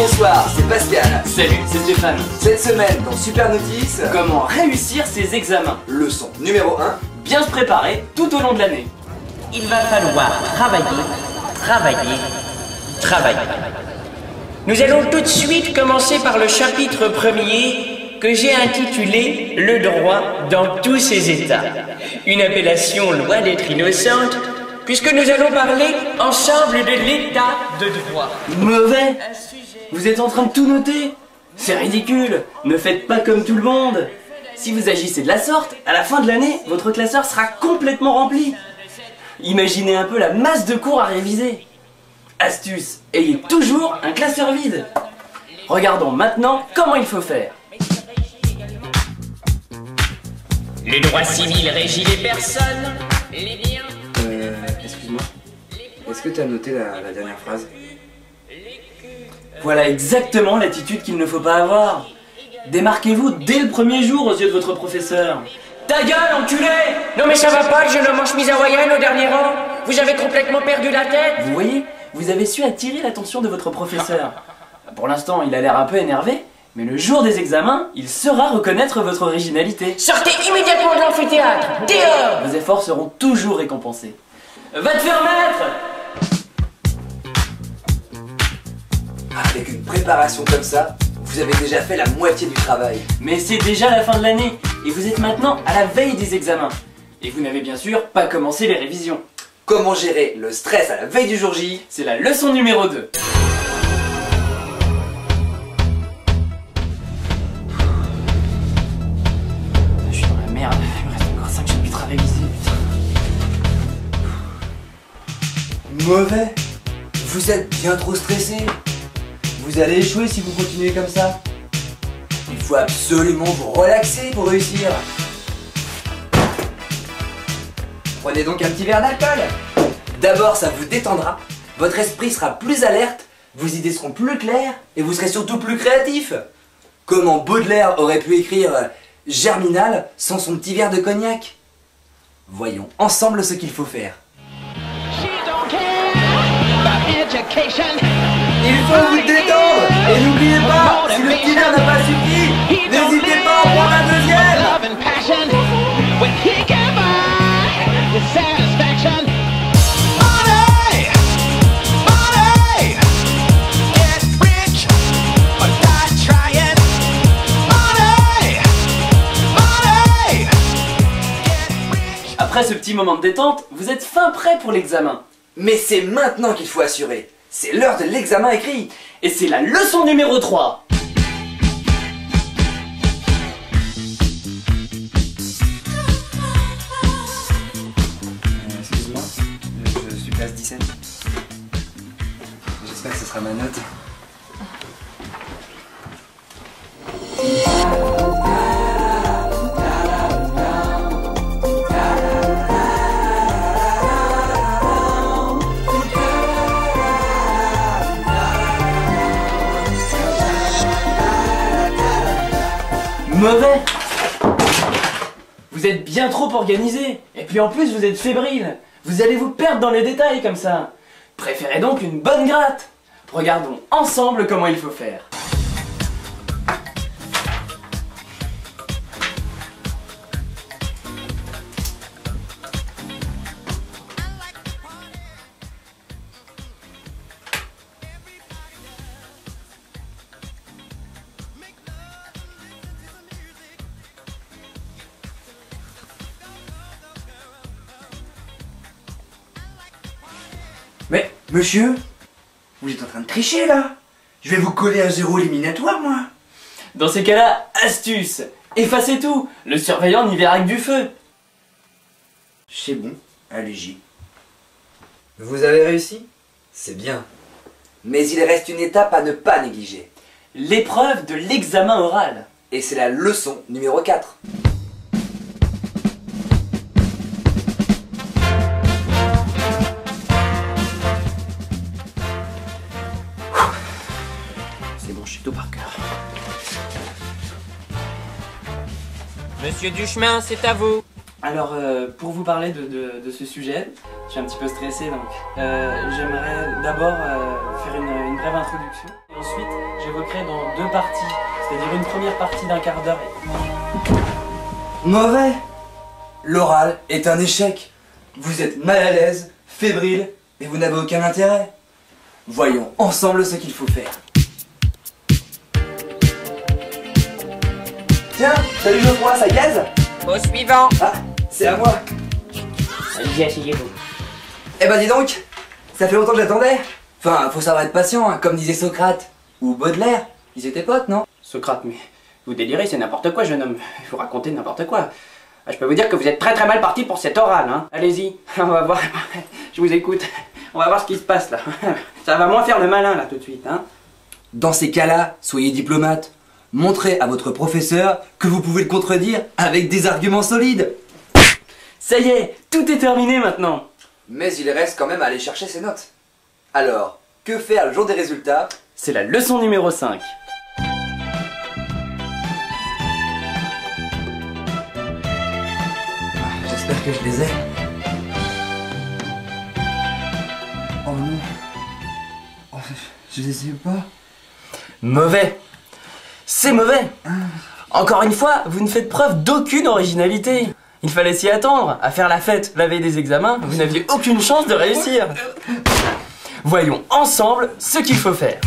Bonsoir, c'est Pascal. Salut, c'est Stéphane. Cette semaine dans Super Notice, Comment réussir ses examens? leçon numéro 1. Bien se préparer tout au long de l'année. Il va falloir travailler, travailler, travailler. Nous allons tout de suite commencer par le chapitre premier que j'ai intitulé « Le droit dans tous ses états ». Une appellation loin d'être innocente, puisque nous allons parler ensemble de l'état de droit. Mauvais? Vous êtes en train de tout noter? C'est ridicule. Ne faites pas comme tout le monde. Si vous agissez de la sorte, à la fin de l'année, votre classeur sera complètement rempli. Imaginez un peu la masse de cours à réviser. Astuce, ayez toujours un classeur vide. Regardons maintenant comment il faut faire. Le droit civil régit les personnes, les biens... Excuse-moi. Est-ce que tu as noté la dernière phrase? Voilà exactement l'attitude qu'il ne faut pas avoir. Démarquez-vous dès le premier jour aux yeux de votre professeur. Ta gueule, enculé! Non mais ça va pas, le jeune homme en chemise hawaïenne au dernier rang. Vous avez complètement perdu la tête. Vous voyez, vous avez su attirer l'attention de votre professeur. Pour l'instant, il a l'air un peu énervé, mais le jour des examens, il saura reconnaître votre originalité. Sortez immédiatement de l'amphithéâtre. Dehors. Vos efforts seront toujours récompensés. Va te faire mettre! Avec une préparation comme ça, vous avez déjà fait la moitié du travail. Mais c'est déjà la fin de l'année, et vous êtes maintenant à la veille des examens. Et vous n'avez bien sûr pas commencé les révisions. Comment gérer le stress à la veille du jour J? C'est la leçon numéro 2. Je suis dans la merde, il me reste encore 5 chapitres à réviser, putain. Mauvais. Vous êtes bien trop stressé. Vous allez échouer si vous continuez comme ça. Il faut absolument vous relaxer pour réussir. Prenez donc un petit verre d'alcool. D'abord, ça vous détendra. Votre esprit sera plus alerte, vos idées seront plus claires et vous serez surtout plus créatif. Comment Baudelaire aurait pu écrire Germinal sans son petit verre de cognac? Voyons ensemble ce qu'il faut faire. Il faut vous détendre. Et n'oubliez pas, si le petit verre n'a pas suffi, n'hésitez pas à en prendre un deuxième. Après ce petit moment de détente, vous êtes fin prêt pour l'examen. Mais c'est maintenant qu'il faut assurer. C'est l'heure de l'examen écrit. Et c'est la leçon numéro 3. Excuse-moi, je suis classe 17. J'espère que ce sera ma note. Mauvais! Vous êtes bien trop organisé. Et puis en plus, vous êtes fébrile. Vous allez vous perdre dans les détails comme ça. Préférez donc une bonne gratte. Regardons ensemble comment il faut faire. Mais, monsieur, vous êtes en train de tricher là. Je vais vous coller un 0 éliminatoire, moi. Dans ces cas-là, astuce. Effacez tout. Le surveillant n'y verra que du feu. C'est bon, allez-y. Vous avez réussi? C'est bien. Mais il reste une étape à ne pas négliger. L'épreuve de l'examen oral. Et c'est la leçon numéro 4. C'est bon, je suis tout par cœur. Monsieur Duchemin, c'est à vous. Alors, pour vous parler de ce sujet, je suis un petit peu stressé donc j'aimerais d'abord faire une brève introduction. Et ensuite, j'évoquerai dans 2 parties, c'est-à-dire une première partie d'1 quart d'heure et... Mauvais. L'oral est un échec. Vous êtes mal à l'aise, fébrile, et vous n'avez aucun intérêt. Voyons ensemble ce qu'il faut faire. Tiens, salut Geoffroy, ça gaze? Au suivant. Ah, c'est à moi. Allez-y, asseyez-vous. Eh ben dis donc, ça fait longtemps que j'attendais. Enfin, faut savoir être patient, hein, comme disait Socrate. Ou Baudelaire, ils étaient potes, non? Socrate, mais vous délirez, c'est n'importe quoi, jeune homme. Il faut raconter n'importe quoi. Je peux vous dire que vous êtes très très mal parti pour cet oral, hein. Allez-y, on va voir. Je vous écoute. On va voir ce qui se passe là. Ça va moins faire le malin là tout de suite, hein. Dans ces cas-là, soyez diplomate. Montrez à votre professeur que vous pouvez le contredire avec des arguments solides. Ça y est, tout est terminé maintenant. Mais il reste quand même à aller chercher ses notes. Alors, que faire le jour des résultats? C'est la leçon numéro 5. J'espère que je les ai. Oh non. Oh, je les ai pas. Mauvais. C'est mauvais. Encore une fois, vous ne faites preuve d'aucune originalité. Il fallait s'y attendre, à faire la fête la veille des examens, vous n'aviez aucune chance de réussir. Voyons ensemble ce qu'il faut faire.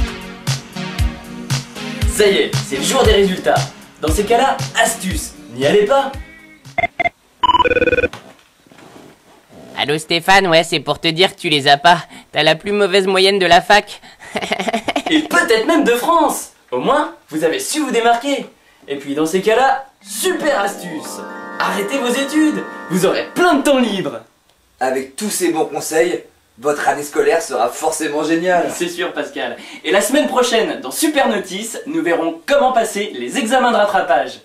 Ça y est, c'est le jour des résultats. Dans ces cas-là, astuce, n'y allez pas. Allô Stéphane, ouais, c'est pour te dire que tu les as pas. T'as la plus mauvaise moyenne de la fac. Et peut-être même de France. Au moins, vous avez su vous démarquer. Et puis dans ces cas-là, super astuce. Arrêtez vos études, vous aurez plein de temps libre. Avec tous ces bons conseils, votre année scolaire sera forcément géniale. C'est sûr Pascal. Et la semaine prochaine, dans Super Notice, nous verrons comment passer les examens de rattrapage.